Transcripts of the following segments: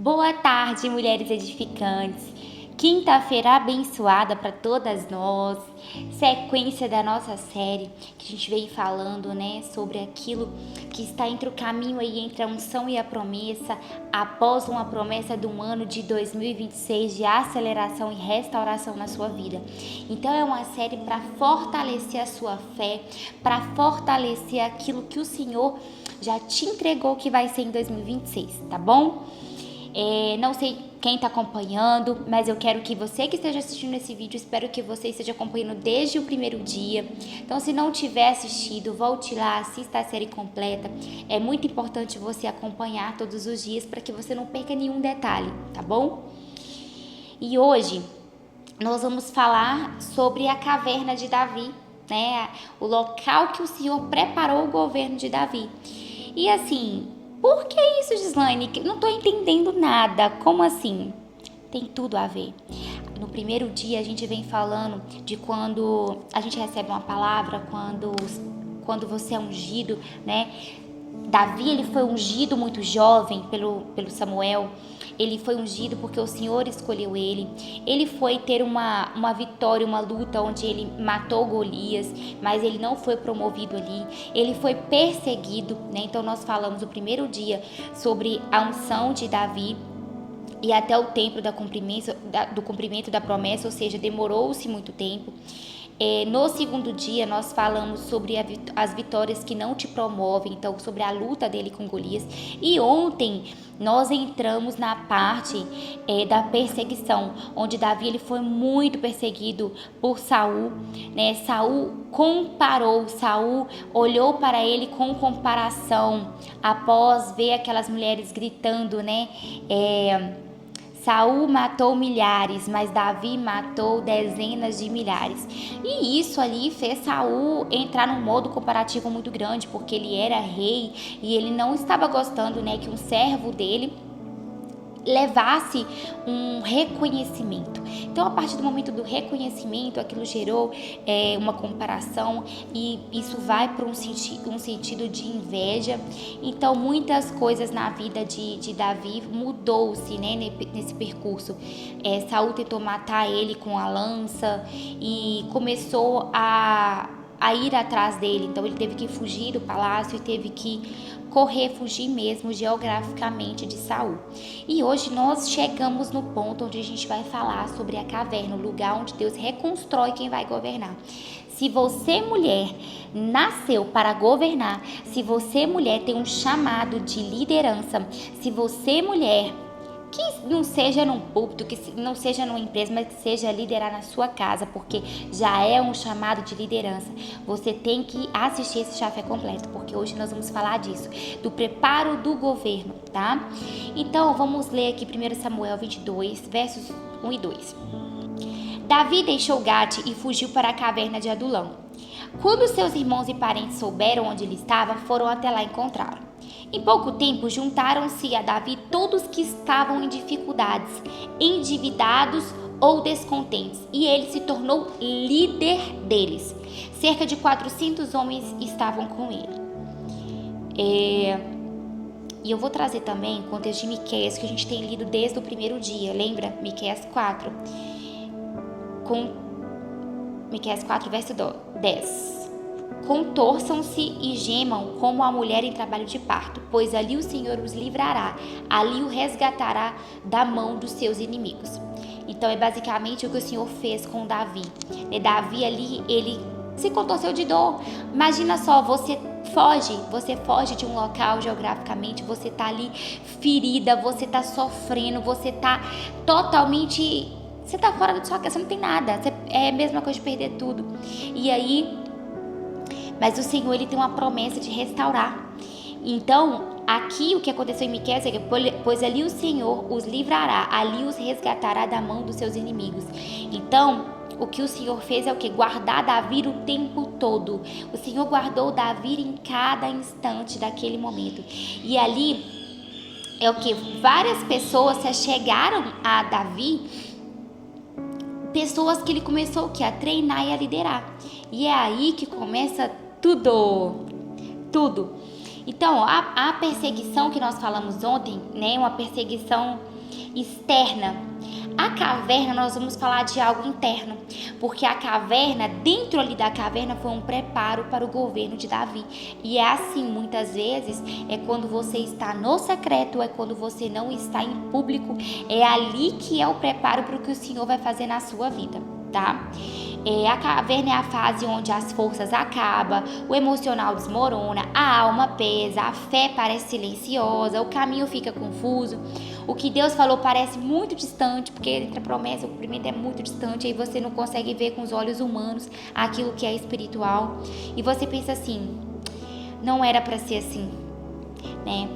Boa tarde, mulheres edificantes. Quinta-feira abençoada para todas nós. Sequência da nossa série que a gente veio falando, sobre aquilo que está entre o caminho aí entre a unção e a promessa, após uma promessa de um ano de 2026 de aceleração e restauração na sua vida. Então é uma série para fortalecer a sua fé, para fortalecer aquilo que o Senhor já te entregou que vai ser em 2026, tá bom? Não sei quem está acompanhando, mas eu quero que você que esteja assistindo esse vídeo, espero que você esteja acompanhando desde o primeiro dia. Então, se não tiver assistido, volte lá, assista a série completa. É muito importante você acompanhar todos os dias para que você não perca nenhum detalhe, tá bom? E hoje nós vamos falar sobre a caverna de Davi, o local que o Senhor preparou o governo de Davi. E assim, por que isso, Gislaine? Não estou entendendo nada. Como assim? Tem tudo a ver. No primeiro dia a gente vem falando de quando a gente recebe uma palavra, quando você é ungido, Davi, ele foi ungido muito jovem pelo Samuel. Ele foi ungido porque o Senhor escolheu ele. Ele foi ter uma vitória, uma luta onde ele matou Golias, mas ele não foi promovido ali. Ele foi perseguido, Então nós falamos no primeiro dia sobre a unção de Davi e até o tempo do cumprimento da promessa, ou seja, demorou-se muito tempo. No segundo dia nós falamos sobre as vitórias que não te promovem, então sobre a luta dele com Golias. E ontem nós entramos na parte da perseguição, onde Davi ele foi muito perseguido por Saul, Saul olhou para ele com comparação, após ver aquelas mulheres gritando, Saul matou milhares, mas Davi matou dezenas de milhares. E isso ali fez Saul entrar num modo comparativo muito grande, porque ele era rei e ele não estava gostando, que um servo dele levasse um reconhecimento. Então, a partir do momento do reconhecimento, aquilo gerou uma comparação e isso vai para um sentido de inveja. Então, muitas coisas na vida de Davi mudou-se, nesse percurso. Saul tentou matar ele com a lança e começou a ir atrás dele. Então, ele teve que fugir do palácio e teve que fugir mesmo geograficamente de Saul. E hoje nós chegamos no ponto onde a gente vai falar sobre a caverna, o lugar onde Deus reconstrói quem vai governar. Se você, mulher, nasceu para governar, se você, mulher, tem um chamado de liderança, se você, mulher, que não seja num púlpito, que não seja numa empresa, mas que seja liderar na sua casa, porque já é um chamado de liderança. Você tem que assistir esse Café Completo, porque hoje nós vamos falar disso, do preparo do governo, tá? Então, vamos ler aqui 1 Samuel 22, versos 1 e 2. Davi deixou Gate e fugiu para a caverna de Adulão. Quando seus irmãos e parentes souberam onde ele estava, foram até lá encontrá-lo. Em pouco tempo, juntaram-se a Davi todos que estavam em dificuldades, endividados ou descontentes, e ele se tornou líder deles. Cerca de 400 homens estavam com ele. E eu vou trazer também o contexto de Miqueias, que a gente tem lido desde o primeiro dia, lembra? Miqueias 4. Miqueias 4, verso 10. Contorçam-se e gemam como a mulher em trabalho de parto, pois ali o Senhor os livrará, ali o resgatará da mão dos seus inimigos. Então é basicamente o que o Senhor fez com Davi. Davi ali, ele se contorceu de dor. Imagina só, você foge de um local geograficamente, você está ali ferida, você está sofrendo, você está totalmente... Você está fora da sua casa, você não tem nada, é a mesma coisa de perder tudo. E aí... Mas o Senhor, ele tem uma promessa de restaurar. Então, aqui o que aconteceu em Miqueias é que, pois ali o Senhor os livrará, ali os resgatará da mão dos seus inimigos. Então, o que o Senhor fez é o que? Guardar Davi o tempo todo. O Senhor guardou Davi em cada instante daquele momento. E ali é o que? Várias pessoas se chegaram a Davi, pessoas que ele começou a treinar e a liderar. E é aí que começa tudo. Então, a perseguição que nós falamos ontem, né, uma perseguição externa. A caverna, nós vamos falar de algo interno, porque a caverna, dentro ali da caverna, foi um preparo para o governo de Davi. E é assim, muitas vezes, é quando você está no secreto, é quando você não está em público, é ali que é o preparo para o que o Senhor vai fazer na sua vida, tá? A caverna é a fase onde as forças acabam, o emocional desmorona, a alma pesa, a fé parece silenciosa, o caminho fica confuso. O que Deus falou parece muito distante, porque entre a promessa e o cumprimento é muito distante, aí você não consegue ver com os olhos humanos aquilo que é espiritual. E você pensa assim, não era para ser assim, né?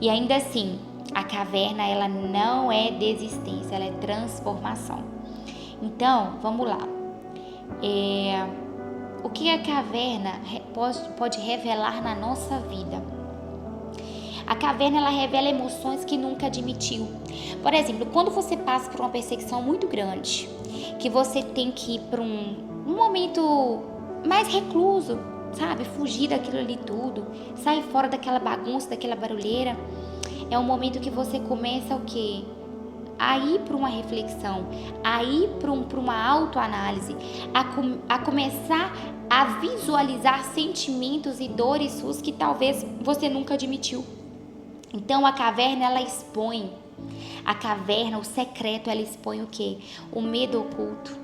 E ainda assim, a caverna, ela não é desistência, ela é transformação. Então, vamos lá. O que a caverna pode revelar na nossa vida? A caverna, ela revela emoções que nunca admitiu. Por exemplo, quando você passa por uma perseguição muito grande, que você tem que ir para um momento mais recluso, sabe? Fugir daquilo ali tudo, sair fora daquela bagunça, daquela barulheira. É um momento que você começa o quê? A ir para uma reflexão, a ir para uma autoanálise, a começar a visualizar sentimentos e dores suas que talvez você nunca admitiu. Então a caverna, ela expõe, a caverna, o secreto, ela expõe o quê? O medo oculto,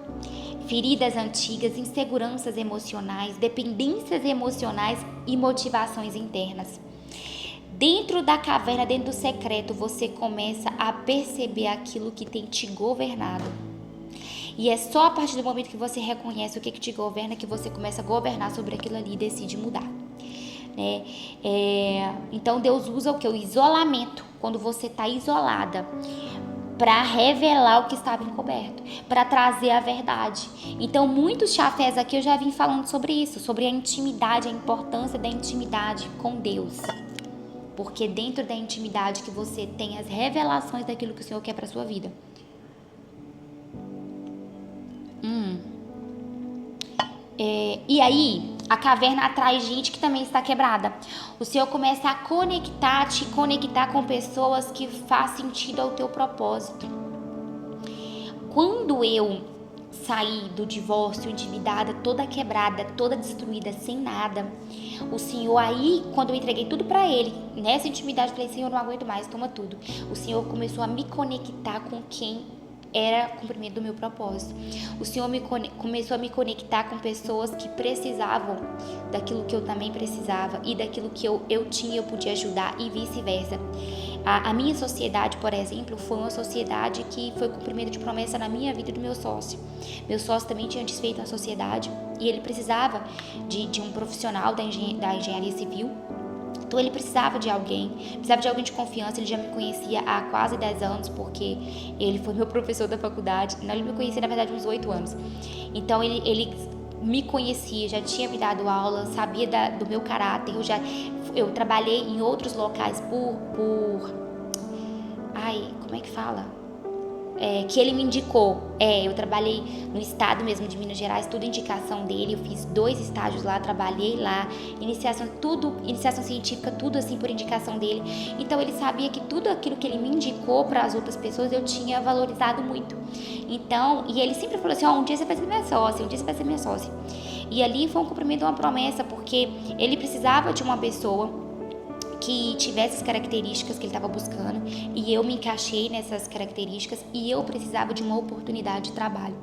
feridas antigas, inseguranças emocionais, dependências emocionais e motivações internas. Dentro da caverna, dentro do secreto, você começa a perceber aquilo que tem te governado. E é só a partir do momento que você reconhece o que te governa que você começa a governar sobre aquilo ali e decide mudar. Né? Então Deus usa o que? O isolamento, quando você está isolada, para revelar o que estava encoberto, para trazer a verdade. Então muitos chafés aqui eu já vim falando sobre isso, sobre a intimidade, a importância da intimidade com Deus. Porque dentro da intimidade que você tem as revelações daquilo que o Senhor quer para a sua vida. E aí, a caverna atrai gente que também está quebrada. O Senhor começa a te conectar com pessoas que faz sentido ao teu propósito. Quando eu saí do divórcio, endividada, toda quebrada, toda destruída, sem nada, o Senhor aí, quando eu entreguei tudo pra Ele, nessa intimidade, eu falei, Senhor, eu não aguento mais, toma tudo. O Senhor começou a me conectar com quem era cumprimento do meu propósito. O Senhor começou a me conectar com pessoas que precisavam daquilo que eu também precisava e daquilo que eu tinha, eu podia ajudar e vice-versa. A minha sociedade, por exemplo, foi uma sociedade que foi cumprimento de promessa na minha vida e do meu sócio. Meu sócio também tinha desfeito a sociedade e ele precisava de um profissional da engenharia civil. Então ele precisava de alguém de confiança. Ele já me conhecia há quase 10 anos, porque ele foi meu professor da faculdade. Não, ele me conhecia, na verdade, uns 8 anos. Então ele me conhecia, já tinha me dado aula, sabia do meu caráter. Eu trabalhei em outros locais como é que fala? Que ele me indicou. Eu trabalhei no estado mesmo de Minas Gerais, tudo indicação dele. Eu fiz 2 estágios lá, trabalhei lá, iniciação científica, tudo assim por indicação dele. Então ele sabia que tudo aquilo que ele me indicou para as outras pessoas eu tinha valorizado muito. Então, e ele sempre falou assim: um dia você vai ser minha sócia, um dia você vai ser minha sócia. E ali foi um cumprimento de uma promessa, porque ele precisava de uma pessoa que tivesse as características que ele estava buscando e eu me encaixei nessas características e eu precisava de uma oportunidade de trabalho.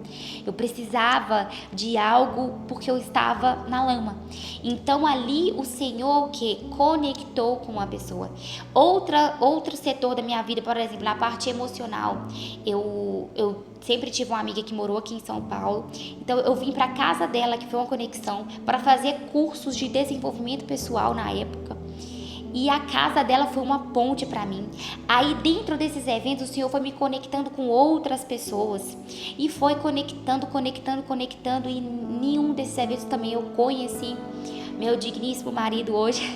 Eu precisava de algo porque eu estava na lama. Então ali o Senhor que conectou com a pessoa. Outro setor da minha vida, por exemplo, na parte emocional, eu sempre tive uma amiga que morou aqui em São Paulo, então eu vim para casa dela, que foi uma conexão, para fazer cursos de desenvolvimento pessoal na época. E a casa dela foi uma ponte para mim. Aí dentro desses eventos o Senhor foi me conectando com outras pessoas. E foi conectando. E nenhum desses eventos também eu conheci meu digníssimo marido hoje.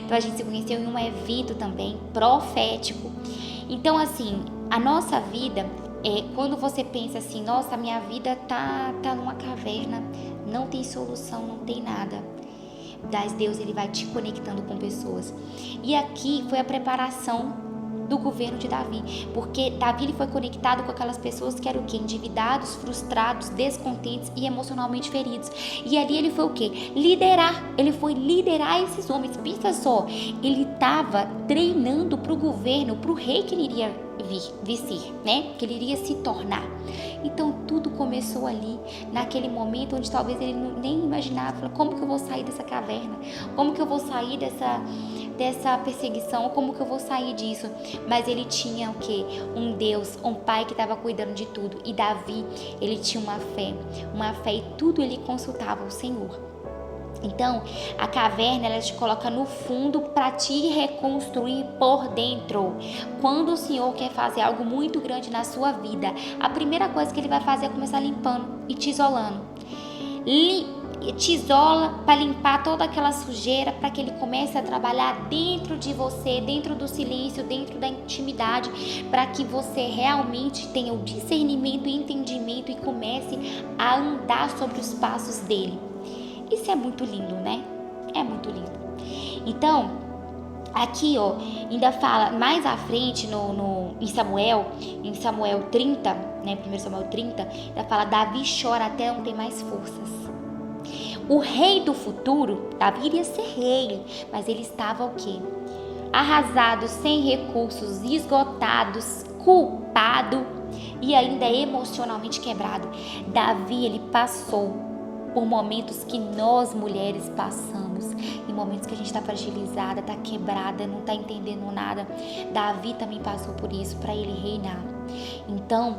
Então a gente se conheceu em um evento também profético. Então assim, a nossa vida, quando você pensa assim, nossa, a minha vida tá numa caverna, não tem solução, não tem nada. Mas Deus, ele vai te conectando com pessoas. E aqui foi a preparação do governo de Davi, porque Davi ele foi conectado com aquelas pessoas que eram o quê? Endividados, frustrados, descontentes e emocionalmente feridos. E ali ele foi o quê? Ele foi liderar esses homens. Pensa só, ele estava treinando para o governo, para o rei que ele iria vestir, né? Que ele iria se tornar. Então tudo começou ali, naquele momento onde talvez ele nem imaginava, como que eu vou sair dessa caverna? Como que eu vou sair dessa perseguição? Como que eu vou sair disso? Mas ele tinha o quê? Um Deus, um pai que estava cuidando de tudo. E Davi, ele tinha uma fé e tudo ele consultava o Senhor. Então, a caverna, ela te coloca no fundo para te reconstruir por dentro. Quando o Senhor quer fazer algo muito grande na sua vida, a primeira coisa que ele vai fazer é começar limpando e te isolando. Te isola para limpar toda aquela sujeira, para que ele comece a trabalhar dentro de você, dentro do silêncio, dentro da intimidade, para que você realmente tenha o discernimento e entendimento e comece a andar sobre os passos dele. Isso é muito lindo, né? É muito lindo. Então, aqui, ó, ainda fala mais à frente em Samuel 30, né? 1 Samuel 30, ainda fala: Davi chora até não ter mais forças. O rei do futuro, Davi iria ser rei, mas ele estava o quê? Arrasado, sem recursos, esgotados, culpado e ainda emocionalmente quebrado. Davi, ele passou por momentos que nós mulheres passamos, em momentos que a gente está fragilizada, está quebrada, não está entendendo nada. Davi também passou por isso para ele reinar. Então,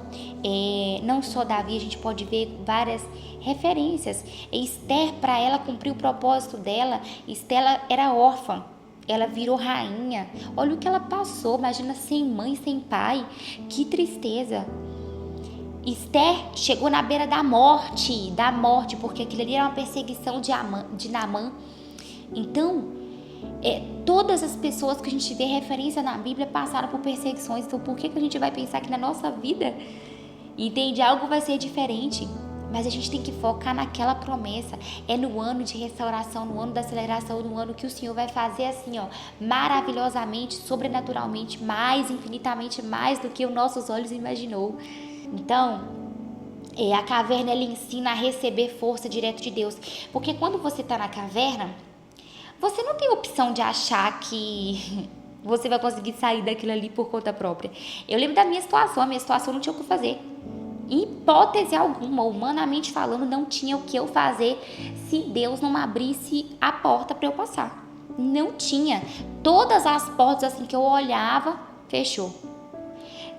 não só Davi, a gente pode ver várias referências. Esther, para ela cumprir o propósito dela, Esther era órfã. Ela virou rainha. Olha o que ela passou. Imagina, sem mãe, sem pai. Que tristeza. Esther chegou na beira da morte, porque aquilo ali era uma perseguição de Naamã. Então, todas as pessoas que a gente vê referência na Bíblia passaram por perseguições. Então, por que a gente vai pensar que na nossa vida, entende, algo vai ser diferente? Mas a gente tem que focar naquela promessa. É no ano de restauração, no ano da aceleração, no ano que o Senhor vai fazer assim, ó, maravilhosamente, sobrenaturalmente, infinitamente mais do que os nossos olhos imaginou. Então, a caverna, ela ensina a receber força direto de Deus. Porque quando você está na caverna, você não tem opção de achar que você vai conseguir sair daquilo ali por conta própria. Eu lembro da minha situação. A minha situação não tinha o que fazer. Em hipótese alguma, humanamente falando, não tinha o que eu fazer se Deus não abrisse a porta para eu passar. Não tinha. Todas as portas assim que eu olhava, fechou.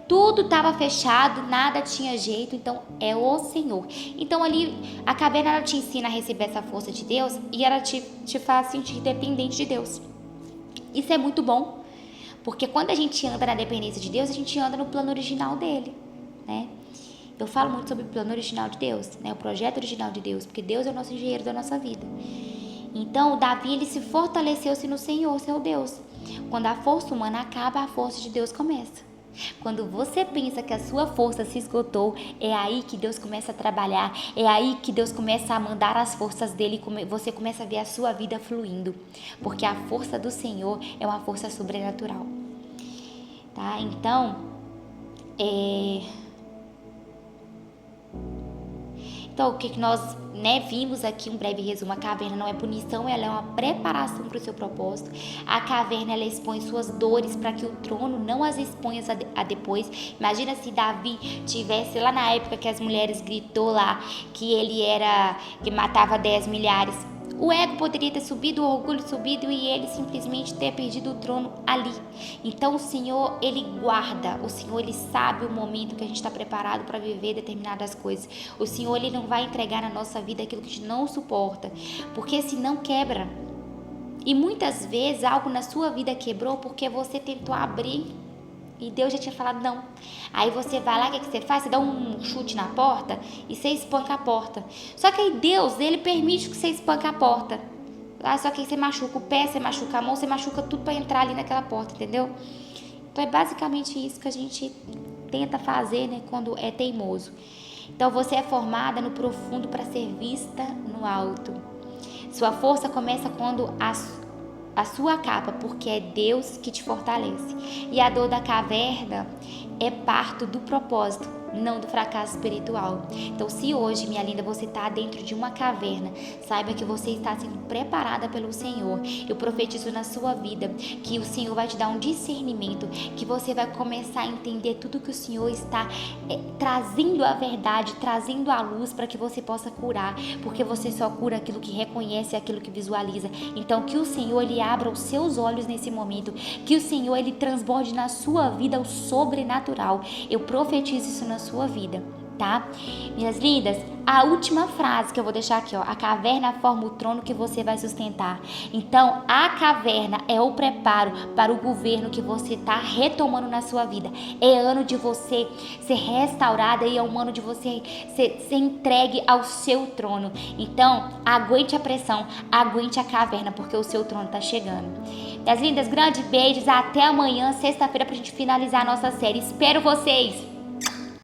Tudo estava fechado, nada tinha jeito, então é o Senhor. Então ali, a caverna, ela te ensina a receber essa força de Deus e ela te faz sentir dependente de Deus. Isso é muito bom, porque quando a gente anda na dependência de Deus, a gente anda no plano original dele, né? Eu falo muito sobre o plano original de Deus, né? O projeto original de Deus, porque Deus é o nosso engenheiro da nossa vida. Então, Davi, ele se fortaleceu-se no Senhor, seu Deus. Quando a força humana acaba, a força de Deus começa. Quando você pensa que a sua força se esgotou, é aí que Deus começa a trabalhar, é aí que Deus começa a mandar as forças dele e você começa a ver a sua vida fluindo, porque a força do Senhor é uma força sobrenatural, tá? Então, o que nós vimos aqui, um breve resumo: a caverna não é punição, ela é uma preparação para o seu propósito. A caverna, ela expõe suas dores para que o trono não as exponha a depois. Imagina se Davi tivesse lá na época que as mulheres gritou lá que ele que matava 10 milhares. O ego poderia ter subido, o orgulho subido e ele simplesmente ter perdido o trono ali. Então o Senhor, ele guarda, o Senhor, ele sabe o momento que a gente está preparado para viver determinadas coisas. O Senhor, ele não vai entregar na nossa vida aquilo que a gente não suporta, porque senão quebra. E muitas vezes algo na sua vida quebrou porque você tentou abrir e Deus já tinha falado não. Aí você vai lá, o que você faz? Você dá um chute na porta e você espanca a porta. Só que aí Deus, ele permite que você espanque a porta. Só que aí você machuca o pé, você machuca a mão, você machuca tudo para entrar ali naquela porta, entendeu? Então é basicamente isso que a gente tenta fazer, né, quando é teimoso. Então você é formada no profundo para ser vista no alto. Sua força começa quando a sua capa, porque é Deus que te fortalece. E a dor da caverna é parto do propósito, não do fracasso espiritual. Então, se hoje, minha linda, você está dentro de uma caverna, saiba que você está sendo preparada pelo Senhor. Eu profetizo na sua vida que o Senhor vai te dar um discernimento, que você vai começar a entender tudo que o Senhor está trazendo a verdade, trazendo a luz para que você possa curar, porque você só cura aquilo que reconhece, aquilo que visualiza. Então, que o Senhor, Ele abra os seus olhos nesse momento, que o Senhor, Ele transborde na sua vida o sobrenatural. Eu profetizo isso na sua vida, tá? Minhas lindas, a última frase que eu vou deixar aqui, ó: a caverna forma o trono que você vai sustentar. Então, a caverna é o preparo para o governo que você tá retomando na sua vida. É ano de você ser restaurada e é um ano de você ser entregue ao seu trono. Então, aguente a pressão, aguente a caverna, porque o seu trono tá chegando. Minhas lindas, grandes beijos, até amanhã, sexta-feira, pra gente finalizar a nossa série. Espero vocês!